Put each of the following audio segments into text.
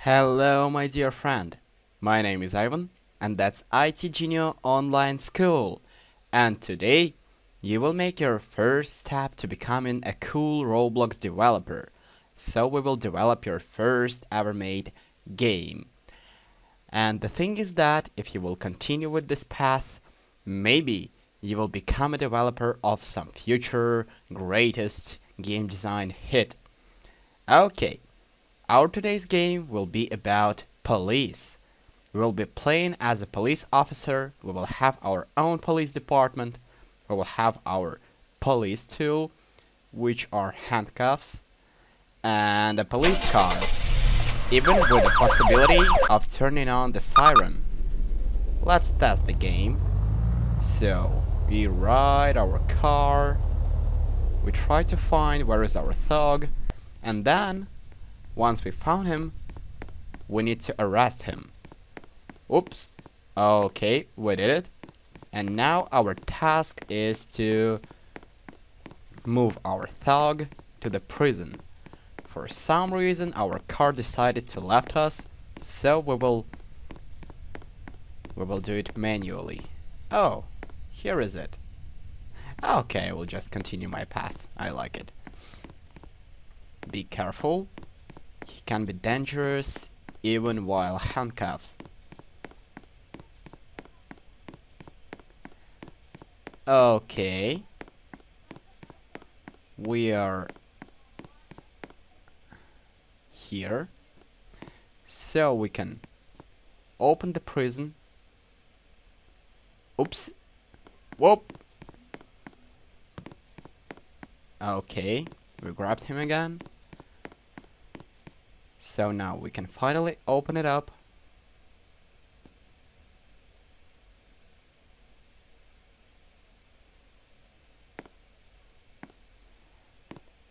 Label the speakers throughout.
Speaker 1: Hello, my dear friend. My name is Ivan, and that's IT Genio Online School. And today, you will make your first step to becoming a cool Roblox developer. So we will develop your first ever made game. And the thing is that if you will continue with this path, maybe you will become a developer of some future greatest game design hit. Okay, our today's game will be about police. We will be playing as a police officer. We will have our own police department. We will have our police tool, which are handcuffs, and a police car, even with the possibility of turning on the siren. Let's test the game. So, we ride our car. We try to find where is our thug, and then once we found him, we need to arrest him. Oops. Okay, we did it. And now our task is to move our thug to the prison. For some reason, our car decided to left us, so we will do it manually. Oh, here is it. Okay, I will just continue my path. I like it. Be careful. He can be dangerous even while handcuffed. Okay. We are here. So we can open the prison. Oops. Whoop. Okay. We grabbed him again. So now we can finally open it up.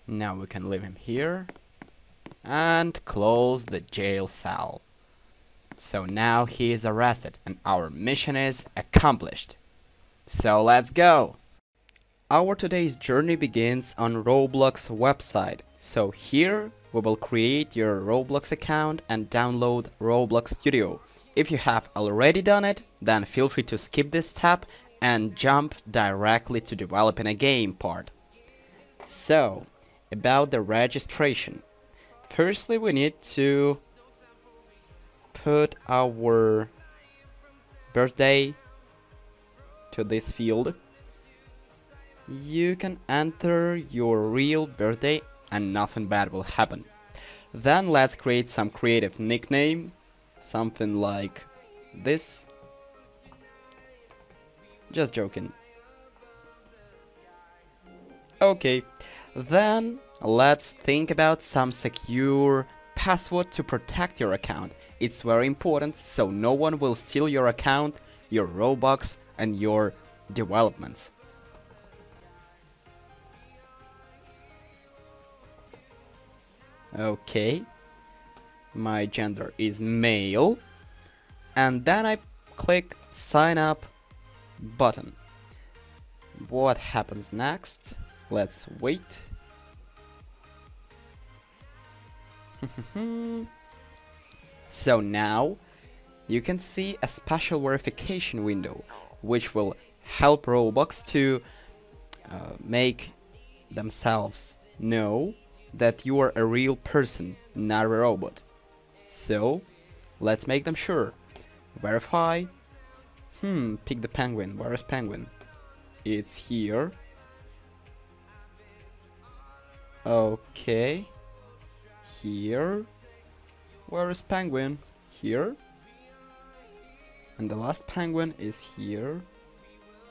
Speaker 1: Now we can leave him here and close the jail cell. So now he is arrested and our mission is accomplished. So let's go! Our today's journey begins on Roblox website. So here we will create your Roblox account and download Roblox Studio. If you have already done it, then feel free to skip this step and jump directly to developing a game part. So, about the registration. Firstly, we need to put our birthday to this field. You can enter your real birthday and nothing bad will happen. Then let's create some creative nickname, something like this. Just joking. Okay, then let's think about some secure password to protect your account. It's very important so no one will steal your account, your Robux, and your developments. Okay, my gender is male, and then I click sign up button. What happens next? Let's wait. So now you can see a special verification window which will help Roblox to make themselves know that you are a real person, not a robot. So let's make them sure. Verify. Pick the penguin. Where is penguin? It's here. Okay. Here. Where is penguin? Here. And the last penguin is here.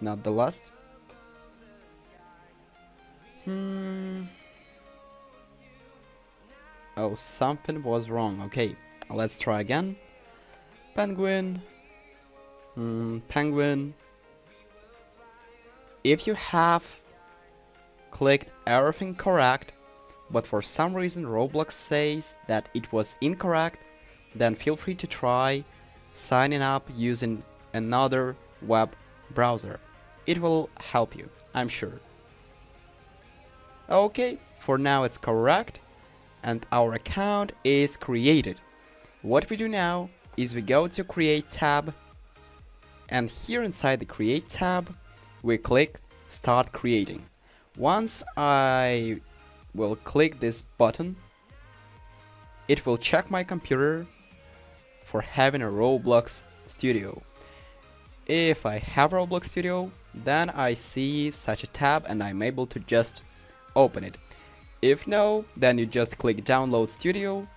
Speaker 1: Not the last. Oh, something was wrong. Okay, let's try again. Penguin. Penguin. If you have clicked everything correct, but for some reason Roblox says that it was incorrect, then feel free to try signing up using another web browser. It will help you, I'm sure. Okay, for now it's correct and our account is created. What we do now is we go to Create tab, and here inside the Create tab, we click Start Creating. Once I will click this button, it will check my computer for having a Roblox Studio. If I have Roblox Studio, then I see such a tab and I'm able to just open it. If no, then you just click Download Studio,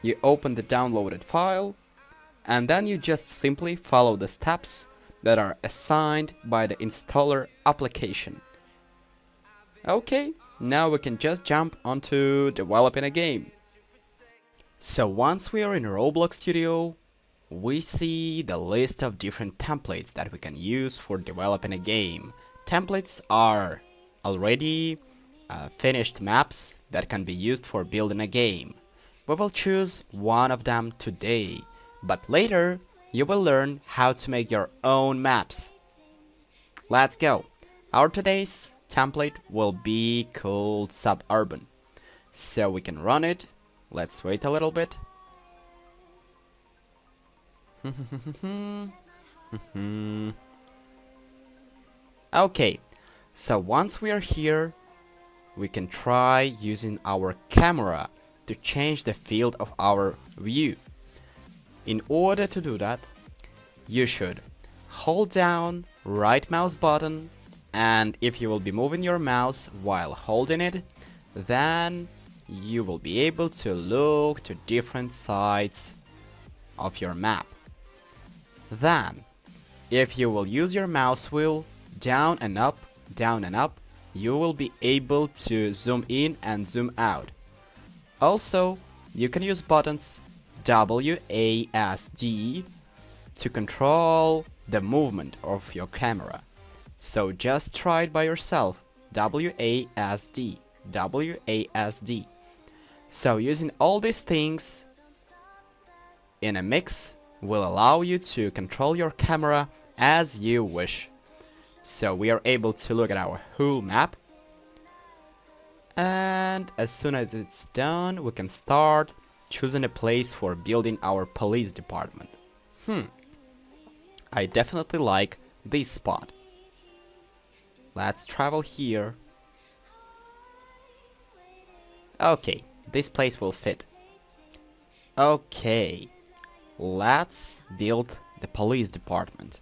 Speaker 1: you open the downloaded file, and then you just simply follow the steps that are assigned by the installer application. Okay, now we can just jump onto developing a game. So once we are in Roblox Studio, we see the list of different templates that we can use for developing a game. Templates are already finished maps that can be used for building a game. We will choose one of them today, but later you will learn how to make your own maps. Let's go. Our today's template will be called Suburban. So we can run it. Let's wait a little bit. Okay, so once we are here, we can try using our camera to change the field of our view. In order to do that, you should hold down right mouse button, and if you will be moving your mouse while holding it, then you will be able to look to different sides of your map. Then, if you will use your mouse wheel down and up, you will be able to zoom in and zoom out. Also, you can use buttons WASD to control the movement of your camera. So just try it by yourself. WASD. WASD. So using all these things in a mix will allow you to control your camera as you wish. So we are able to look at our whole map, and as soon as it's done, we can start choosing a place for building our police department. I definitely like this spot. Let's travel here. Okay, this place will fit. Okay, let's build the police department.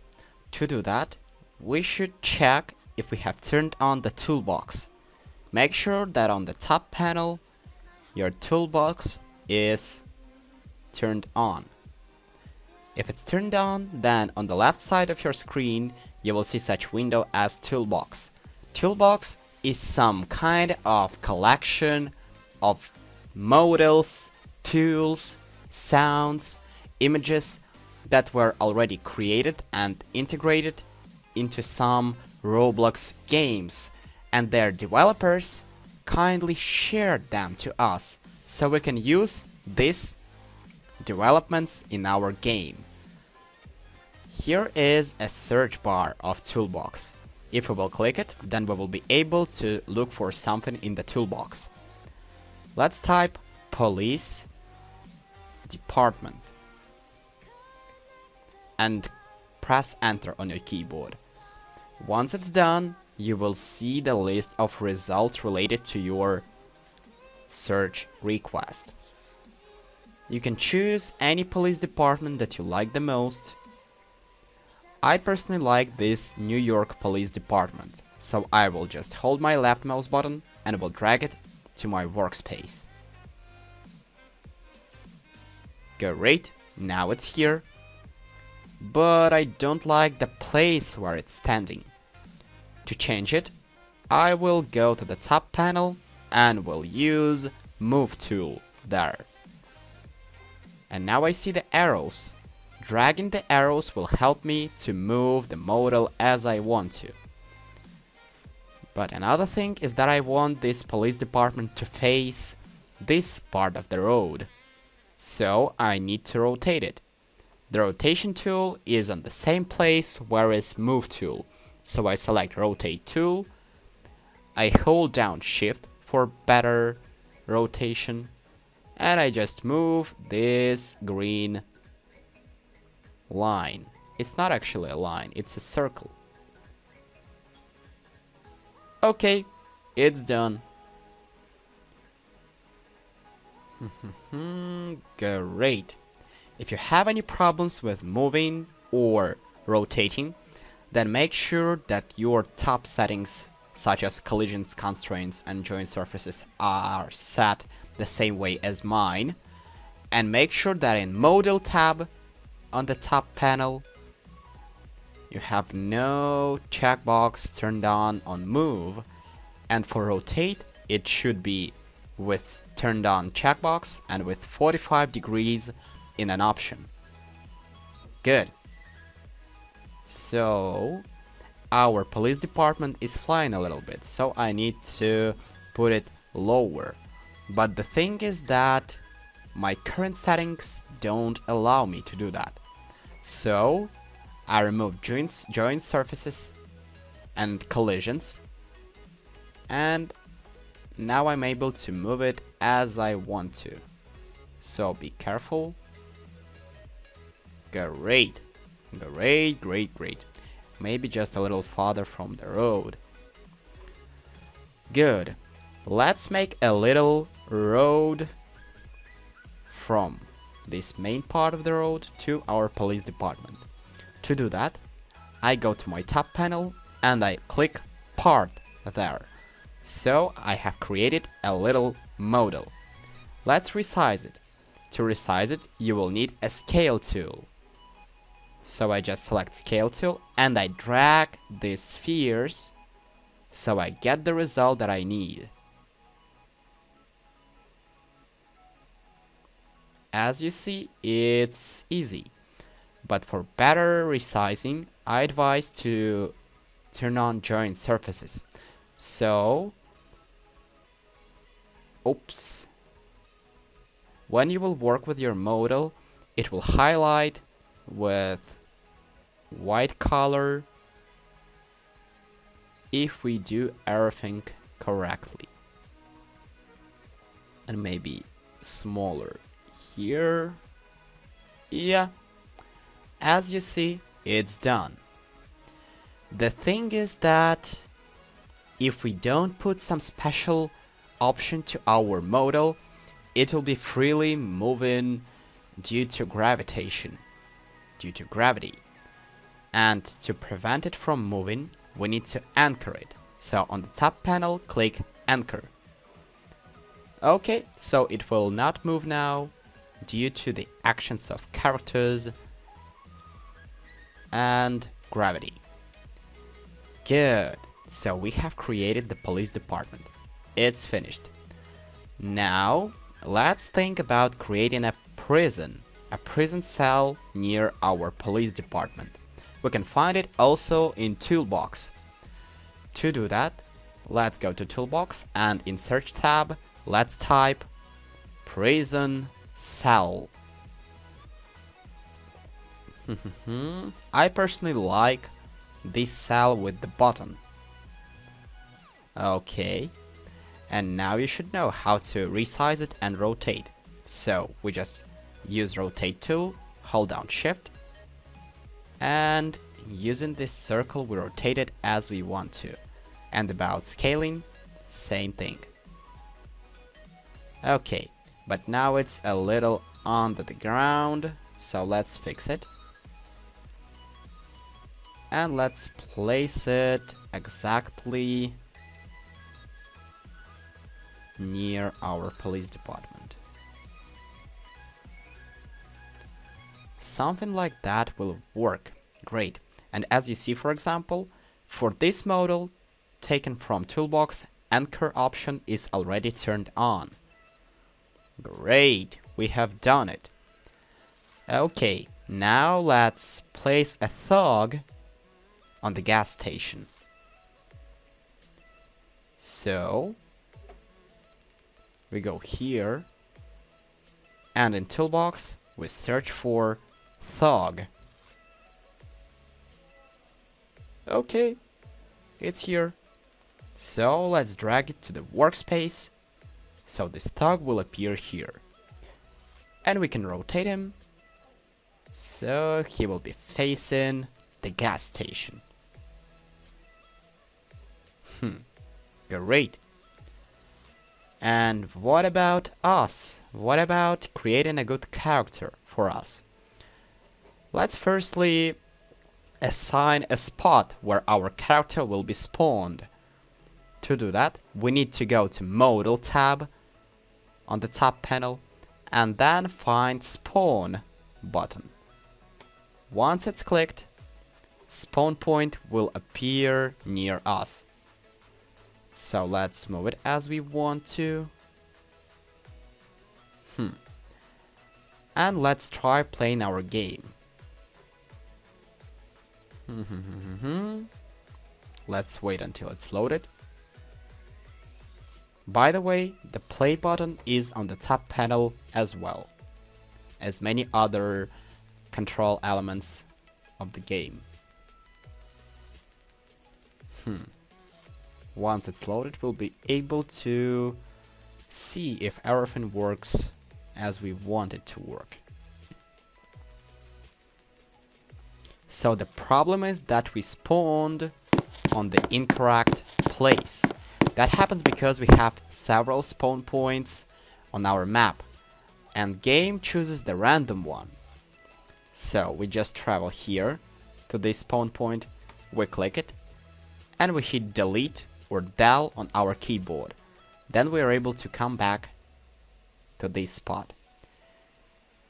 Speaker 1: To do that, we should check if we have turned on the toolbox. Make sure that on the top panel, your toolbox is turned on. If it's turned on, then on the left side of your screen, you will see such window as Toolbox. Toolbox is some kind of collection of models, tools, sounds, images that were already created and integrated into some Roblox games, and their developers kindly shared them to us so we can use these developments in our game. Here is a search bar of Toolbox. If we will click it, then we will be able to look for something in the toolbox. Let's type police department and press enter on your keyboard. Once it's done, you will see the list of results related to your search request. You can choose any police department that you like the most. I personally like this New York Police Department, so I will just hold my left mouse button and will drag it to my workspace. Great, now it's here. But I don't like the place where it's standing. To change it, I will go to the top panel and will use Move tool there. And now I see the arrows. Dragging the arrows will help me to move the model as I want to. But another thing is that I want this police department to face this part of the road. So I need to rotate it. The rotation tool is on the same place where is Move tool. So I select Rotate tool. I hold down Shift for better rotation. and I just move this green line. It's not actually a line, it's a circle. Okay, it's done. Great. If you have any problems with moving or rotating, then make sure that your top settings such as collisions, constraints, and joint surfaces are set the same way as mine. And make sure that in Modal tab on the top panel, you have no checkbox turned on Move. And for Rotate, it should be with turned on checkbox and with 45 degrees in an option. Good. So our police department is flying a little bit, so I need to put it lower. But the thing is that my current settings don't allow me to do that. So I remove joint surfaces and collisions, and now I'm able to move it as I want to. So be careful. Great. Great, great, great. Maybe just a little farther from the road. Good. Let's make a little road from this main part of the road to our police department. To do that, I go to my top panel and I click part there. So I have created a little model. Let's resize it. To resize it, you will need a scale tool. So I just select scale tool and I drag these spheres so I get the result that I need. As you see, it's easy. But for better resizing, I advise to turn on joint surfaces. So, oops. When you will work with your model, it will highlight with white color if we do everything correctly. And maybe smaller here. Yeah. As you see, it's done. The thing is that if we don't put some special option to our model, it will be freely moving due to gravitation, due to gravity. And to prevent it from moving, we need to anchor it. So on the top panel, click Anchor. Okay, so it will not move now due to the actions of characters and gravity. Good. So we have created the police department. It's finished. Now, let's think about creating a prison cell near our police department. We can find it also in Toolbox. To do that, let's go to Toolbox and in Search tab, let's type prison cell. I personally like this cell with the button. Okay, and now you should know how to resize it and rotate. So we just use rotate tool, hold down shift, and using this circle we rotate it as we want to. And about scaling, same thing. Okay, but now it's a little under the ground, so let's fix it. And let's place it exactly near our police department. Something like that will work. Great. And as you see, for example, for this model taken from Toolbox, Anchor option is already turned on. Great, we have done it. Okay, now let's place a thug on the gas station. So we go here and in Toolbox we search for thug. Okay, it's here. So let's drag it to the workspace so this thug will appear here. And we can rotate him, so he will be facing the gas station. Great. And what about us? What about creating a good character for us? Let's firstly assign a spot where our character will be spawned. To do that, we need to go to Modal tab on the top panel and then find Spawn button. Once it's clicked, spawn point will appear near us. So let's move it as we want to. And let's try playing our game. Let's wait until it's loaded. By the way, the play button is on the top panel as well as many other control elements of the game. Once it's loaded, we'll be able to see if everything works as we want it to work. So the problem is that we spawned on the incorrect place. That happens because we have several spawn points on our map, and game chooses the random one. So we just travel here to this spawn point, we click it, and we hit delete or del on our keyboard. Then we are able to come back to this spot.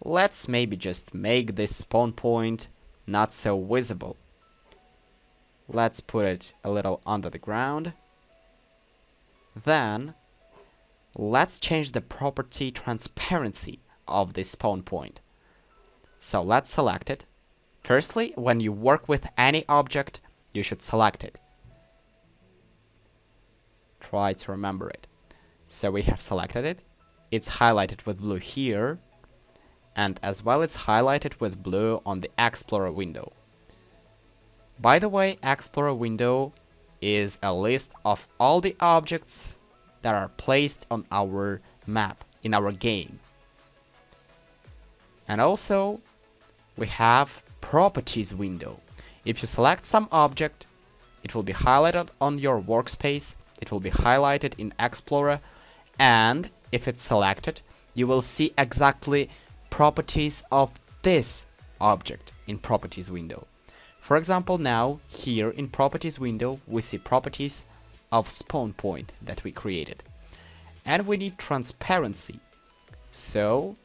Speaker 1: Let's maybe just make this spawn point not so visible. Let's put it a little under the ground. Then let's change the property transparency of this spawn point. So let's select it. Firstly, when you work with any object, you should select it. Try to remember it. So we have selected it. It's highlighted with blue here, and as well it's highlighted with blue on the Explorer window. By the way, Explorer window is a list of all the objects that are placed on our map in our game. And also we have properties window. If you select some object, it will be highlighted on your workspace, it will be highlighted in Explorer, and if it's selected, you will see exactly properties of this object in properties window. For example, now here in properties window we see properties of spawn point that we created, and we need transparency, so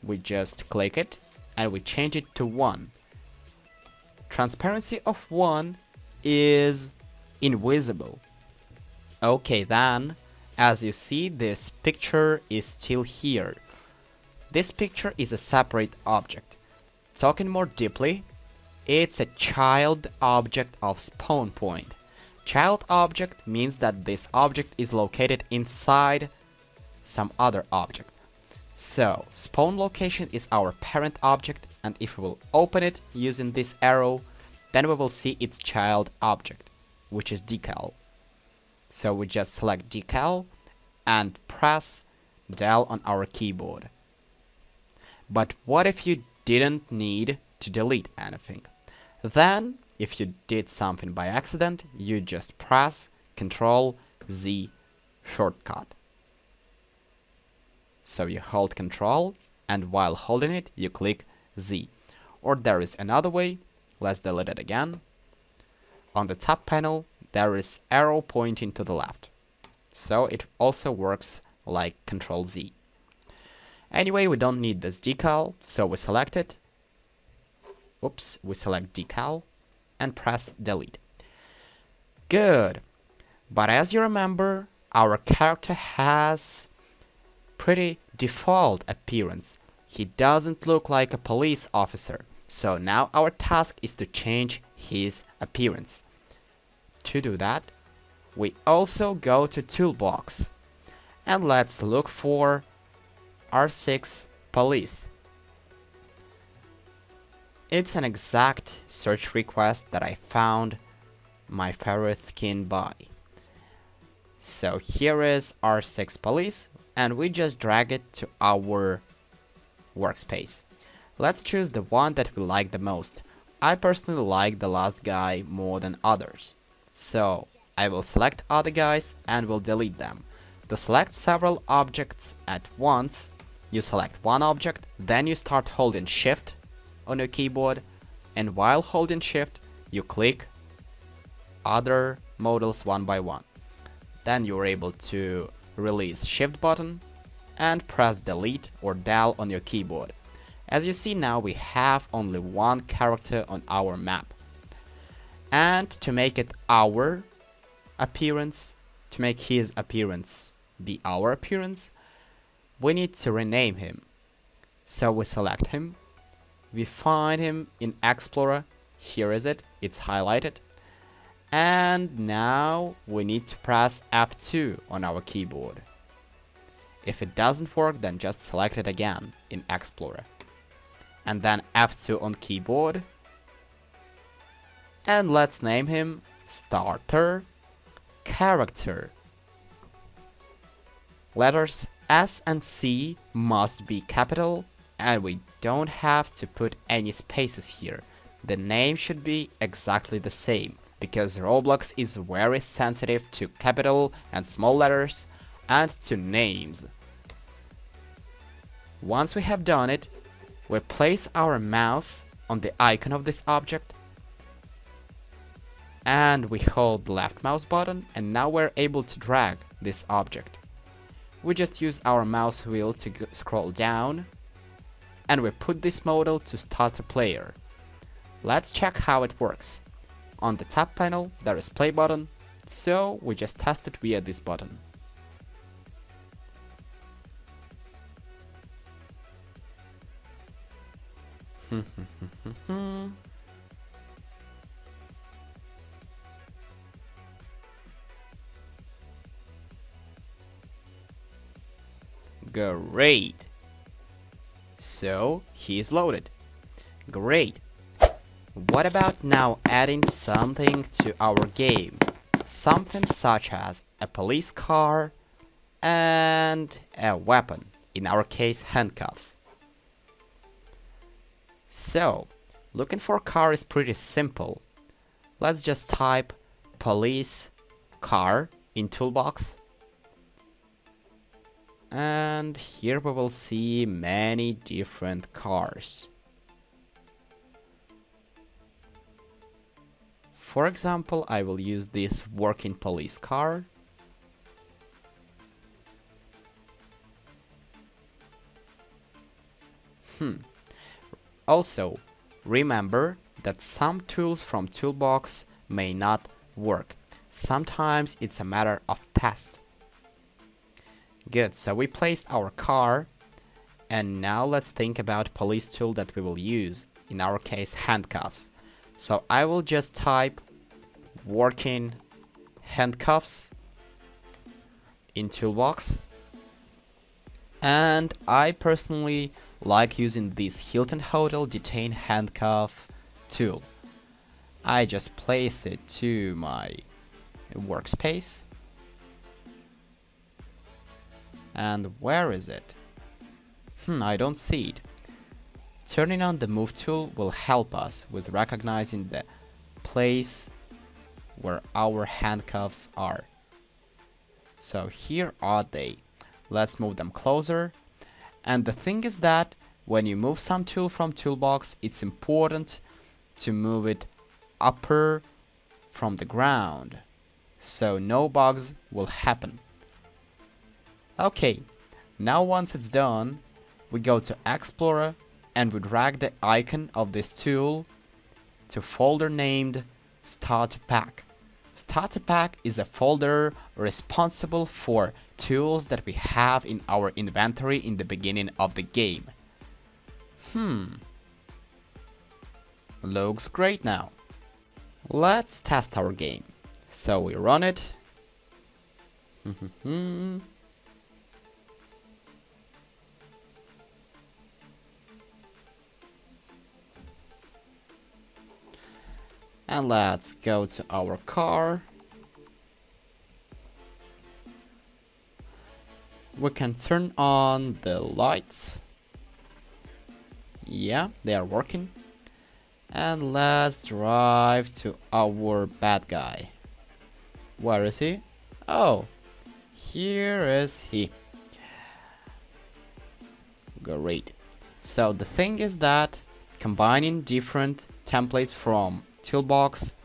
Speaker 1: we just click it and we change it to 1. Transparency of 1 is invisible. Okay, then as you see, this picture is still here. This picture is a separate object. Talking more deeply, it's a child object of spawn point. Child object means that this object is located inside some other object. So spawn location is our parent object, and if we will open it using this arrow, then we will see its child object, which is decal. So we just select decal and press del on our keyboard. But what if you didn't need to delete anything? Then, if you did something by accident, you just press Ctrl Z shortcut. So you hold Ctrl, and while holding it, you click Z. Or there is another way. Let's delete it again. On the top panel, there is arrow pointing to the left. So it also works like Ctrl Z. Anyway, we don't need this decal, so we select it. Oops, we select decal and press delete. Good. But as you remember, our character has pretty default appearance. He doesn't look like a police officer. So now our task is to change his appearance. To do that, we also go to Toolbox and let's look for R6 Police. It's an exact search request that I found my favorite skin by. So here is R6 Police, and we just drag it to our workspace. Let's choose the one that we like the most. I personally like the last guy more than others. So I will select other guys and will delete them. To select several objects at once, you select one object, then you start holding Shift on your keyboard, and while holding Shift, you click other models one by one. Then you are able to release Shift button and press Delete or Del on your keyboard. As you see now, we have only one character on our map. And to make it our appearance, to make his appearance be our appearance, we need to rename him. So we select him, we find him in Explorer, here is it, it's highlighted, and now we need to press F2 on our keyboard. If it doesn't work, then just select it again in Explorer, and then F2 on keyboard, and let's name him Starter Character. Letters S and C must be capital, and we don't have to put any spaces here. The name should be exactly the same, because Roblox is very sensitive to capital and small letters and to names. Once we have done it, we place our mouse on the icon of this object and we hold the left mouse button, and now we're able to drag this object. We just use our mouse wheel to scroll down, and we put this model to Starter Player. Let's check how it works. On the top panel there is play button, so we just test it via this button. Great! So he is loaded. Great! What about now adding something to our game? Something such as a police car and a weapon, in our case handcuffs. So, looking for a car is pretty simple. Let's just type police car in toolbox. And here we will see many different cars. For example, I will use this working police car. Also, remember that some tools from Toolbox may not work. Sometimes it's a matter of test. Good, so we placed our car, and now let's think about police tool that we will use, in our case handcuffs. So I will just type working handcuffs in Toolbox, and I personally like using this Hilton Hotel Detain Handcuff tool. I just place it to my workspace. And where is it? I don't see it. Turning on the move tool will help us with recognizing the place where our handcuffs are. So here are they. Let's move them closer. And the thing is that when you move some tool from Toolbox, it's important to move it upper from the ground, so no bugs will happen. Okay, now once it's done, we go to Explorer and we drag the icon of this tool to folder named Starter Pack. Starter Pack is a folder responsible for tools that we have in our inventory in the beginning of the game. Looks great now. Let's test our game. So we run it. And let's go to our car. We can turn on the lights. Yeah, they are working. And let's drive to our bad guy. Where is he? Oh, here is he. Great. So the thing is that combining different templates from Toolbox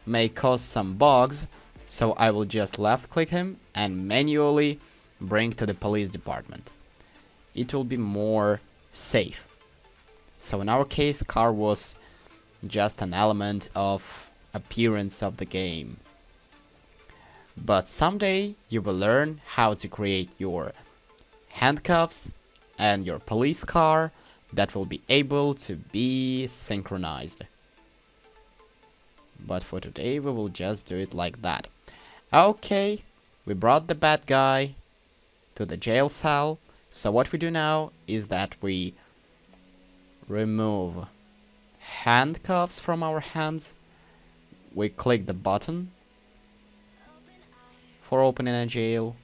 Speaker 1: may cause some bugs, so I will just left click him and manually bring to the police department. It will be more safe. So in our case, car was just an element of appearance of the game. But someday you will learn how to create your handcuffs and your police car that will be able to be synchronized. But for today we will just do it like that. Okay, we brought the bad guy to the jail cell. So what we do now is that we remove handcuffs from our hands. We click the button for opening a jail.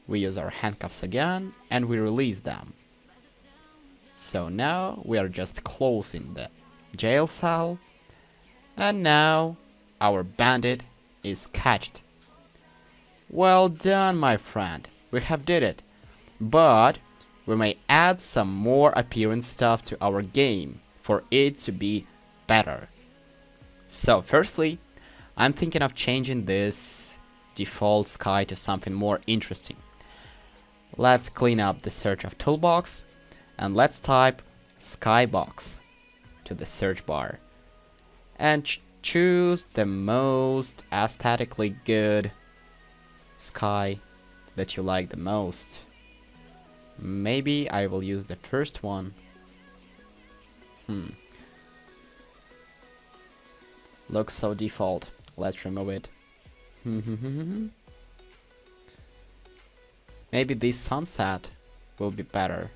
Speaker 1: We use our handcuffs again and we release them. So now we are just closing the jail cell, and now our bandit is catched. Well done, my friend, we have did it. But we may add some more appearance stuff to our game for it to be better. So firstly, I'm thinking of changing this default sky to something more interesting. Let's clean up the search of Toolbox and let's type Skybox to the search bar and choose the most aesthetically good sky that you like the most. Maybe I will use the first one. Looks so default. Let's remove it. Maybe this sunset will be better.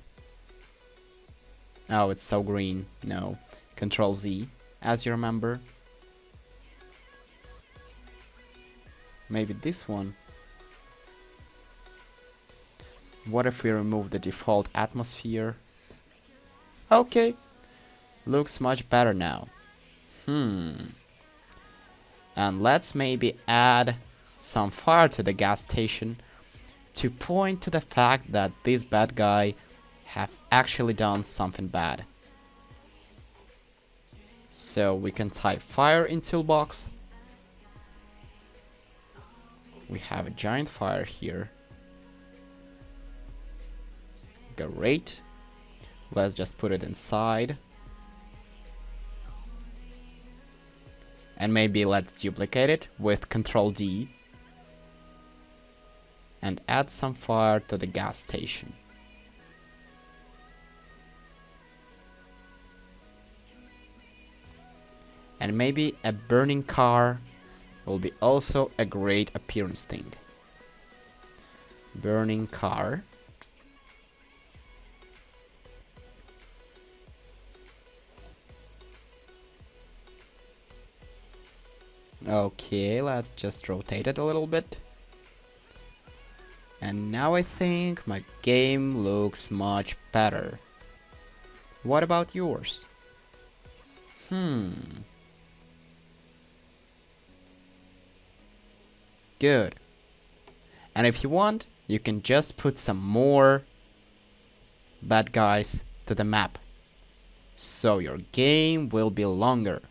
Speaker 1: Oh, it's so green. No. Control Z, as you remember. Maybe this one. What if we remove the default atmosphere? Okay. Looks much better now. And let's maybe add some fire to the gas station to point to the fact that this bad guy have actually done something bad. So we can type fire in Toolbox. We have a giant fire here. Great. Let's just put it inside. And maybe let's duplicate it with Control D and add some fire to the gas station. And maybe a burning car will be also a great appearance thing. Burning car. Okay, let's just rotate it a little bit. And now I think my game looks much better. What about yours? Good. And if you want, you can just put some more bad guys to the map. So your game will be longer.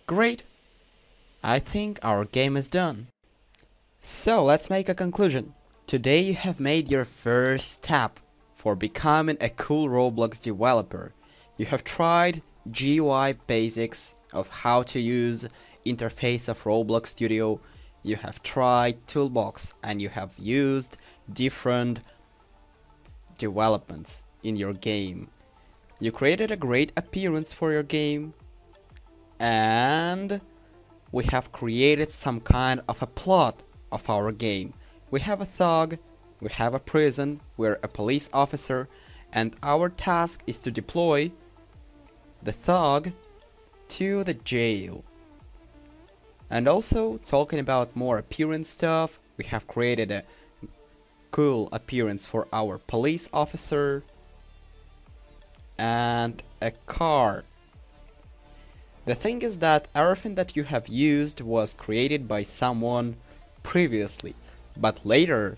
Speaker 1: Great. I think our game is done. So let's make a conclusion. Today you have made your first step for becoming a cool Roblox developer. You have tried GUI basics of how to use interface of Roblox Studio. You have tried Toolbox and you have used different developments in your game. You created a great appearance for your game, and we have created some kind of a plot of our game. We have a thug, we have a prison, we're a police officer, and our task is to deploy the thug to the jail. And also, talking about more appearance stuff, we have created a cool appearance for our police officer. and a car. The thing is that everything that you have used was created by someone previously, but later,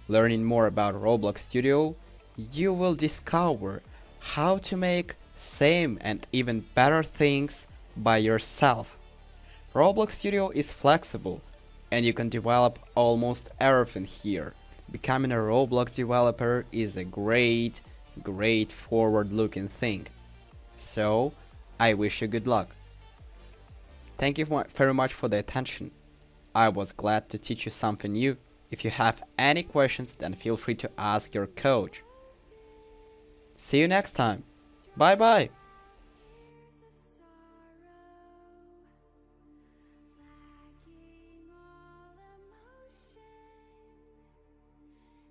Speaker 1: learning more about Roblox Studio, you will discover how to make same and even better things by yourself. Roblox Studio is flexible and you can develop almost everything here. Becoming a Roblox developer is a great forward-looking thing. So, I wish you good luck. Thank you very much for the attention. I was glad to teach you something new. If you have any questions, then feel free to ask your coach. See you next time. Bye bye.